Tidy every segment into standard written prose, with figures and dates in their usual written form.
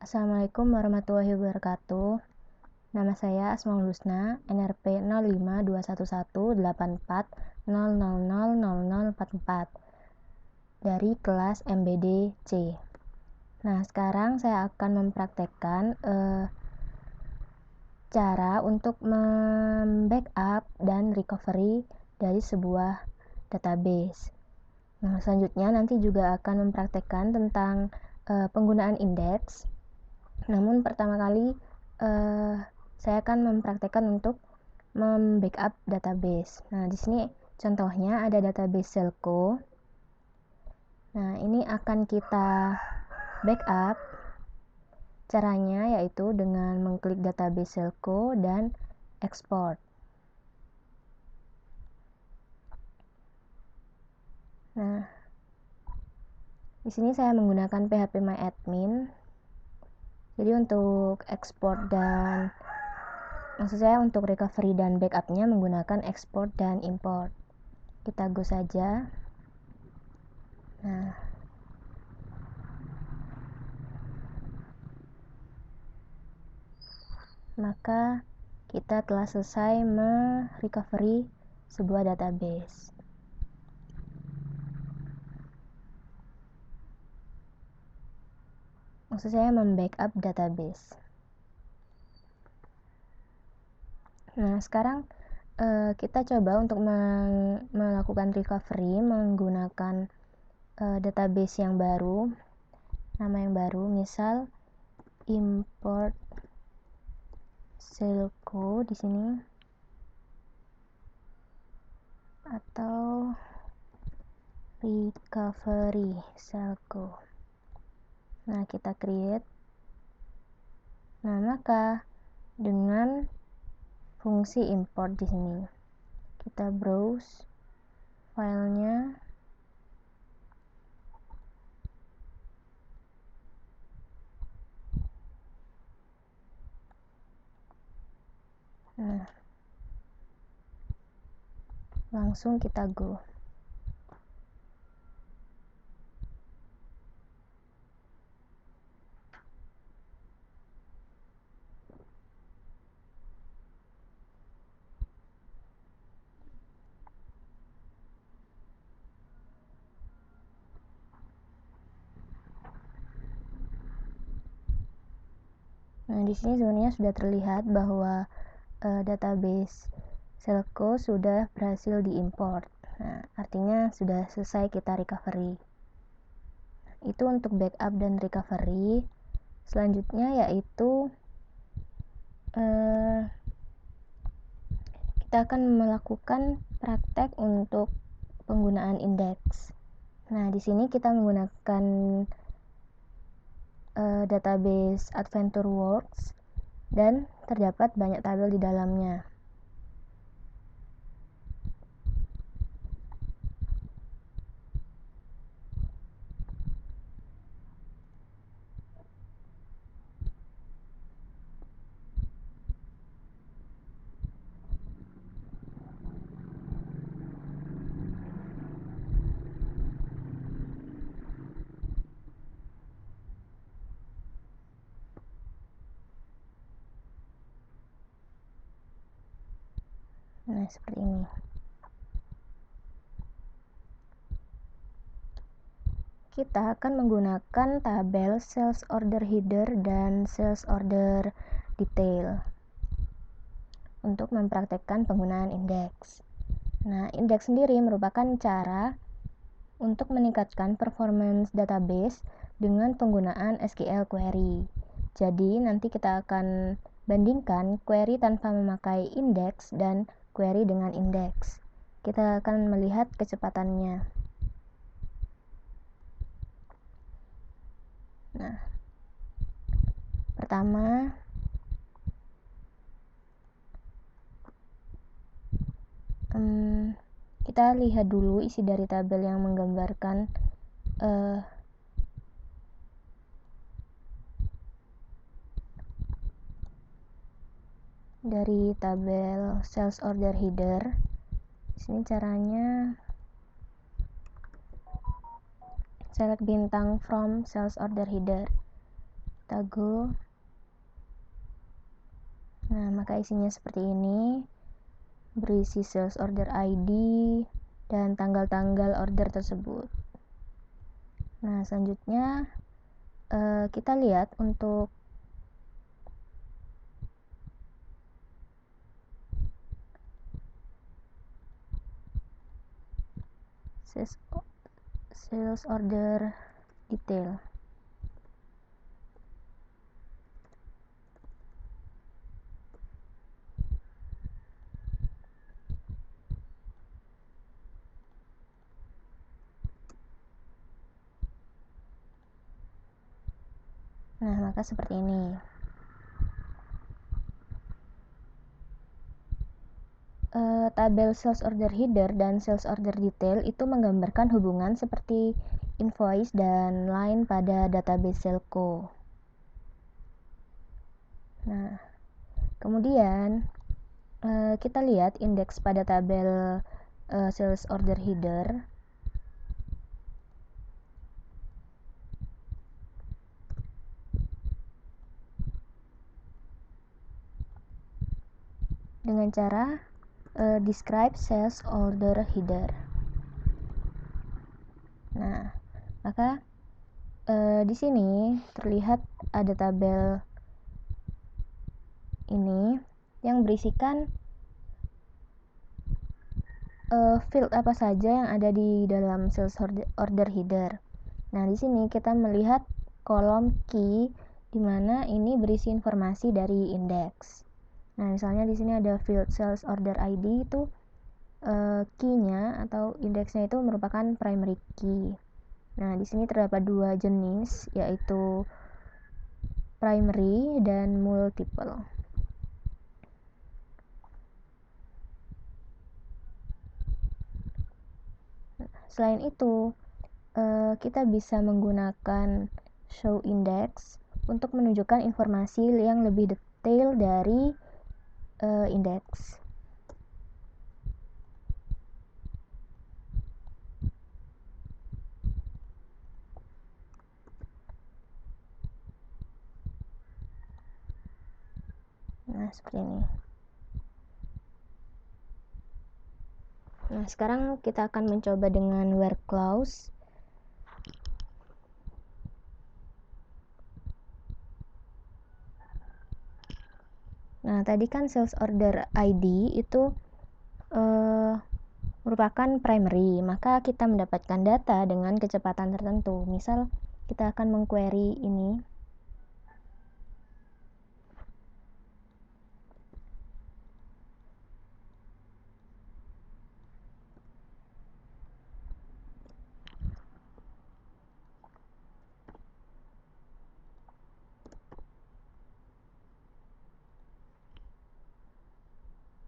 Assalamualaikum warahmatullahi wabarakatuh. Nama saya Asmaul Husna, NRP 05211840000044 dari kelas MBD C. Nah, sekarang saya akan mempraktekkan cara untuk membackup dan recovery dari sebuah database. Nah, selanjutnya nanti juga akan mempraktekkan tentang penggunaan indeks. Namun pertama kali saya akan mempraktekkan untuk membackup database. Nah, di sini contohnya ada database Selco. Nah, ini akan kita backup. Caranya yaitu dengan mengklik database Selco dan export. Nah, di sini saya menggunakan phpMyAdmin. Jadi untuk export dan maksud saya untuk recovery dan backupnya menggunakan export dan import. Kita go saja. Nah, maka kita telah selesai merecovery sebuah database. Maksud saya membackup database. Nah, sekarang kita coba untuk melakukan recovery menggunakan database yang baru, nama yang baru, misal import Selco di sini, atau recovery Selco. Nah, kita create. Nah, maka dengan fungsi import di sini kita browse filenya. Nah, langsung kita go. Nah, di sini sebenarnya sudah terlihat bahwa database Selco sudah berhasil diimport. Nah, artinya sudah selesai kita recovery. Itu untuk backup dan recovery. Selanjutnya yaitu kita akan melakukan praktek untuk penggunaan indeks. Nah, di sini kita menggunakan database AdventureWorks dan terdapat banyak tabel di dalamnya. Nah, seperti ini. Kita akan menggunakan tabel sales order header dan sales order detail untuk mempraktekkan penggunaan indeks. Nah, indeks sendiri merupakan cara untuk meningkatkan performance database dengan penggunaan SQL query. Jadi, nanti kita akan bandingkan query tanpa memakai indeks dan query dengan indeks. Kita akan melihat kecepatannya. Nah, pertama kita lihat dulu isi dari tabel yang menggambarkan dari tabel sales order header. Di sini caranya select bintang from sales order header. Kita go. Nah, maka isinya seperti ini. Berisi sales order ID dan tanggal-tanggal order tersebut. Nah, selanjutnya kita lihat untuk sales order detail. Nah, maka seperti ini. Tabel sales order header dan sales order detail itu menggambarkan hubungan seperti invoice dan line pada database Selco. Nah, kemudian kita lihat indeks pada tabel sales order header. Dengan cara describe sales order header. Nah, maka di sini terlihat ada tabel ini yang berisikan field apa saja yang ada di dalam sales order header. Nah, di sini kita melihat kolom key di mana ini berisi informasi dari indeks. Nah, misalnya di sini ada field sales order ID itu key-nya atau indeksnya itu merupakan primary key. Nah, di sini terdapat dua jenis yaitu primary dan multiple. Selain itu, kita bisa menggunakan show index untuk menunjukkan informasi yang lebih detail dari indeks. Nah, seperti ini. Nah, sekarang kita akan mencoba dengan where clause. Nah, tadi kan sales order ID itu merupakan primary, maka kita mendapatkan data dengan kecepatan tertentu. Misal, kita akan mengquery ini.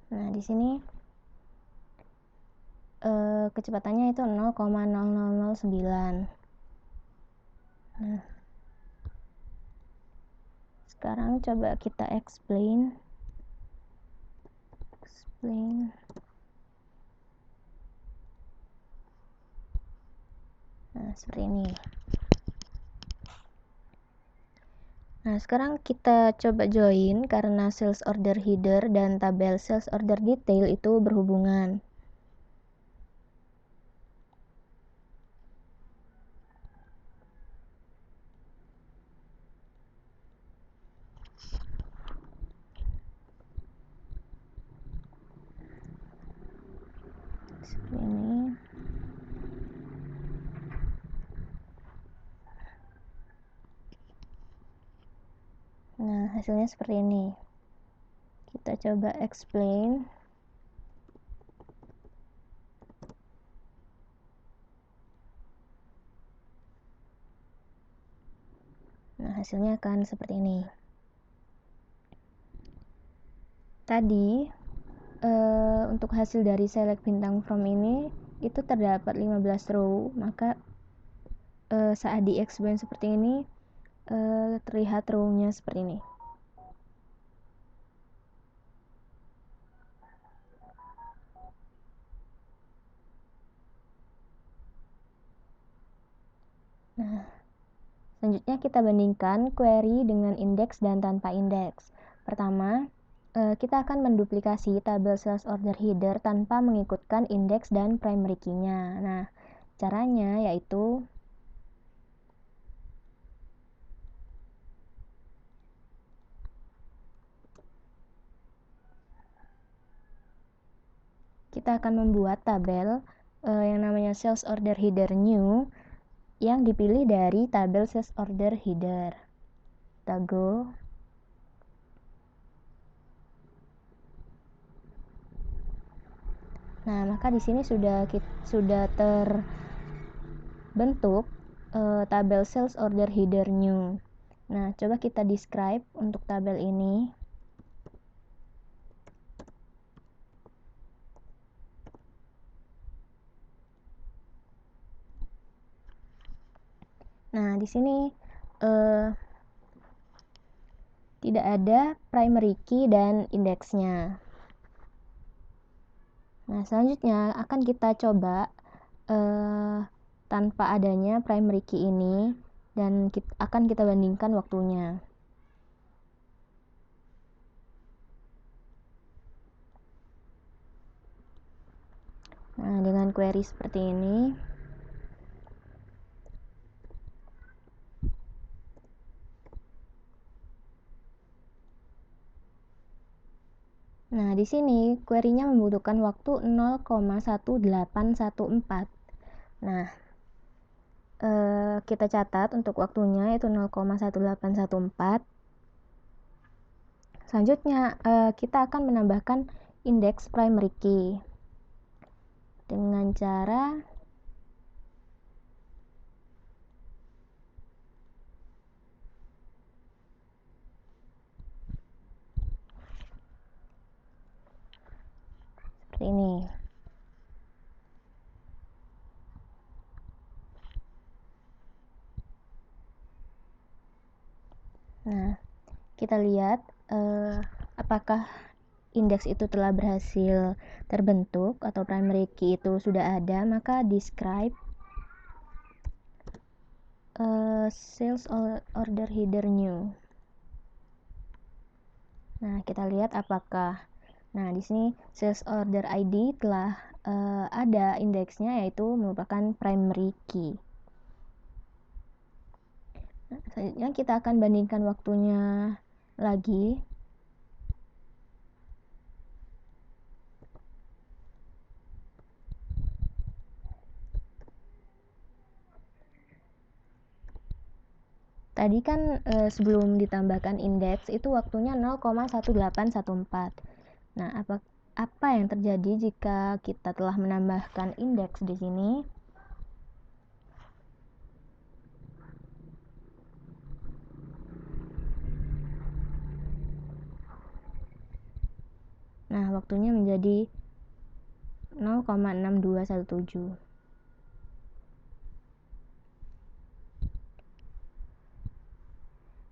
Nah, di sini kecepatannya itu 0,0009. Nah, sekarang coba kita explain. Nah, seperti ini. Nah, sekarang kita coba join karena sales order header dan tabel sales order detail itu berhubungan. Seperti ini. Nah, hasilnya seperti ini. Kita coba explain. Nah, hasilnya akan seperti ini. Tadi untuk hasil dari select bintang from ini itu terdapat 15 row, maka saat di explain seperti ini terlihat row-nya seperti ini. Nah, Selanjutnya kita bandingkan query dengan indeks dan tanpa indeks. Pertama, kita akan menduplikasi tabel sales order header tanpa mengikutkan indeks dan primary key-nya. Nah, caranya yaitu kita akan membuat tabel yang namanya sales order header new yang dipilih dari tabel sales order header. Kita go. Nah, maka di sini sudah terbentuk tabel sales order header new. Nah, coba kita describe untuk tabel ini. Nah, di sini tidak ada primary key dan indeksnya. Nah, selanjutnya akan kita coba tanpa adanya primary key ini dan akan kita bandingkan waktunya. Nah, dengan query seperti ini. Nah, di sini query-nya membutuhkan waktu 0,1814. Nah, kita catat untuk waktunya yaitu 0,1814. Selanjutnya, kita akan menambahkan indeks primary key dengan cara seperti ini. Nah, kita lihat apakah indeks itu telah berhasil terbentuk atau primary key itu sudah ada, maka describe sales order header new. Nah, kita lihat apakah di sini sales order ID telah ada indeksnya, yaitu merupakan primary key. Nah, selanjutnya kita akan bandingkan waktunya lagi. Tadi kan sebelum ditambahkan indeks itu waktunya 0,1814. Nah, apa yang terjadi jika kita telah menambahkan indeks di sini? Nah, waktunya menjadi 0,6217.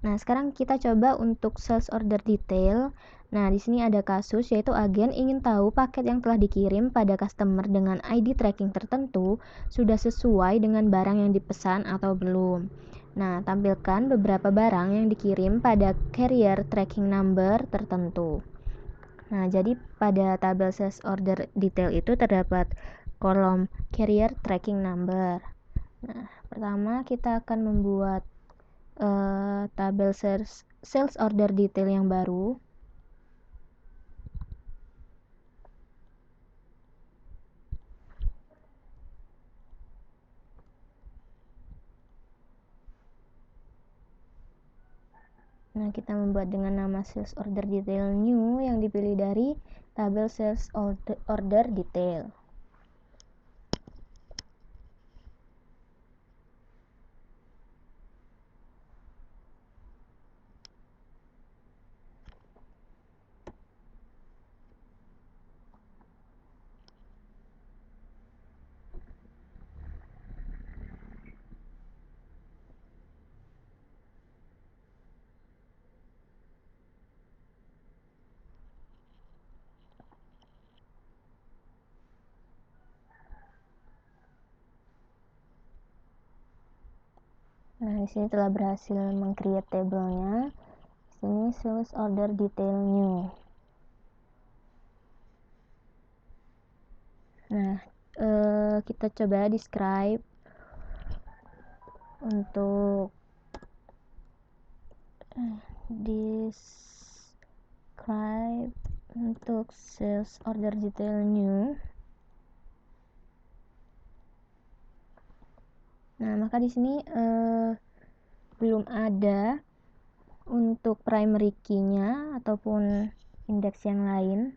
Nah, sekarang kita coba untuk sales order detail. Nah, di sini ada kasus yaitu agen ingin tahu paket yang telah dikirim pada customer dengan ID tracking tertentu sudah sesuai dengan barang yang dipesan atau belum. Nah, tampilkan beberapa barang yang dikirim pada carrier tracking number tertentu. Nah, jadi pada tabel sales order detail itu terdapat kolom carrier tracking number. Nah, pertama kita akan membuat tabel sales order detail yang baru. Nah, kita membuat dengan nama sales order detail new yang dipilih dari tabel sales order detail. Nah, di sini telah berhasil meng-create tabelnya. Di sini sales order detail new. Nah, kita coba describe untuk sales order detail new. Nah, maka di sini belum ada untuk primary key-nya ataupun indeks yang lain.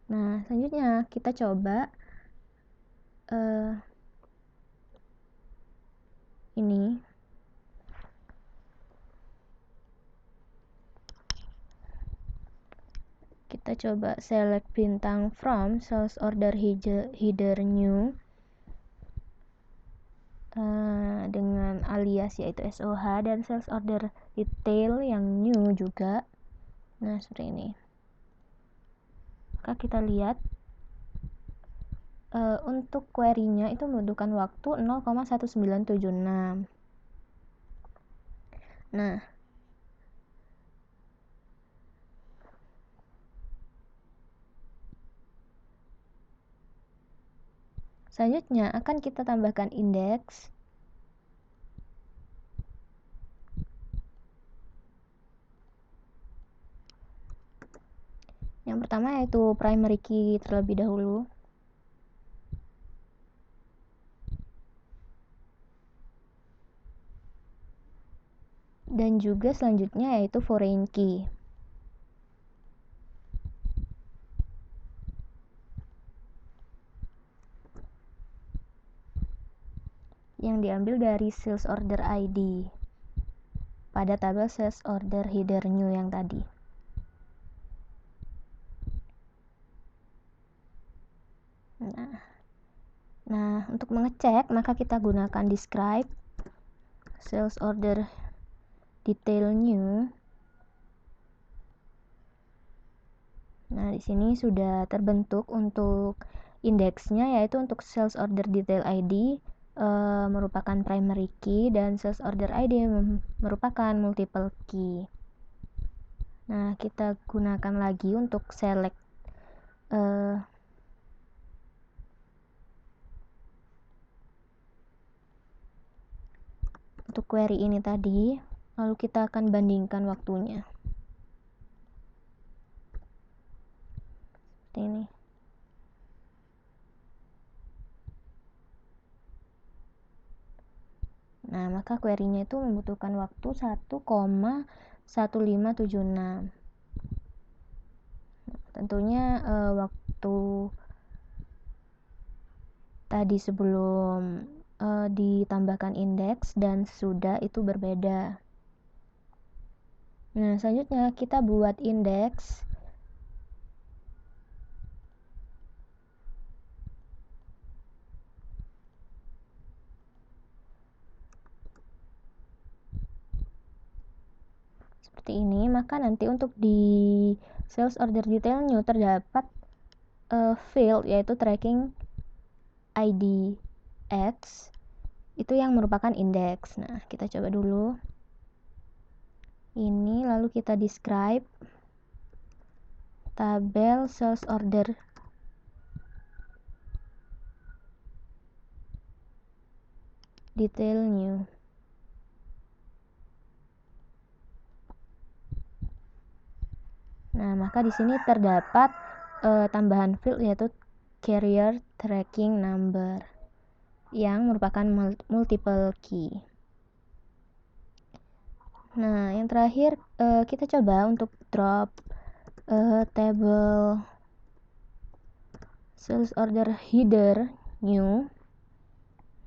Nah, selanjutnya kita coba ini. Kita coba select bintang from sales order header new dengan alias yaitu SOH dan sales order detail yang new juga. Nah, seperti ini. Maka kita lihat untuk query-nya itu membutuhkan waktu 0,1976. Nah, selanjutnya akan kita tambahkan indeks. Yang pertama yaitu primary key terlebih dahulu. Dan juga selanjutnya yaitu foreign key. Yang diambil dari sales order ID pada tabel sales order header new yang tadi. Nah, untuk mengecek maka kita gunakan describe sales order detail new. Nah, di sini sudah terbentuk untuk indeksnya, yaitu untuk sales order detail ID merupakan primary key dan sales order ID merupakan multiple key. Nah, kita gunakan lagi untuk select untuk query ini tadi, lalu kita akan bandingkan waktunya. Seperti ini. Nah, maka query-nya itu membutuhkan waktu 1,1576. Tentunya waktu tadi sebelum ditambahkan indeks dan sudah itu berbeda. Nah, selanjutnya kita buat indeks. Seperti ini, maka nanti untuk di sales order detail new terdapat field yaitu tracking ID X itu yang merupakan indeks. Nah, kita coba dulu. Ini lalu kita describe tabel sales order detail new. Nah, maka di sini terdapat tambahan field yaitu carrier tracking number yang merupakan multiple key. Nah, yang terakhir kita coba untuk drop table sales order header new.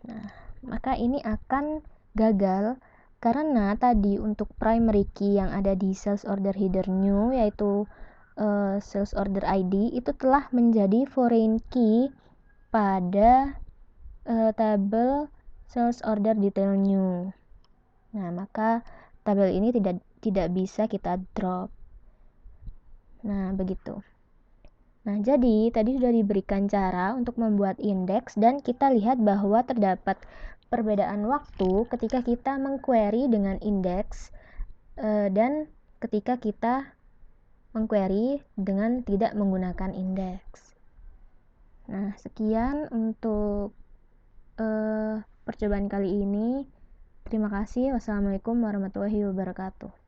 Nah, maka ini akan gagal karena tadi untuk primary key yang ada di sales order header new yaitu sales order ID itu telah menjadi foreign key pada tabel sales order detail new. Nah, maka tabel ini tidak bisa kita drop. Nah, begitu. Nah, jadi tadi sudah diberikan cara untuk membuat indeks dan kita lihat bahwa terdapat perbedaan waktu ketika kita mengquery dengan indeks dan ketika kita mengquery dengan tidak menggunakan indeks. Nah, sekian untuk percobaan kali ini. Terima kasih. Wassalamualaikum warahmatullahi wabarakatuh.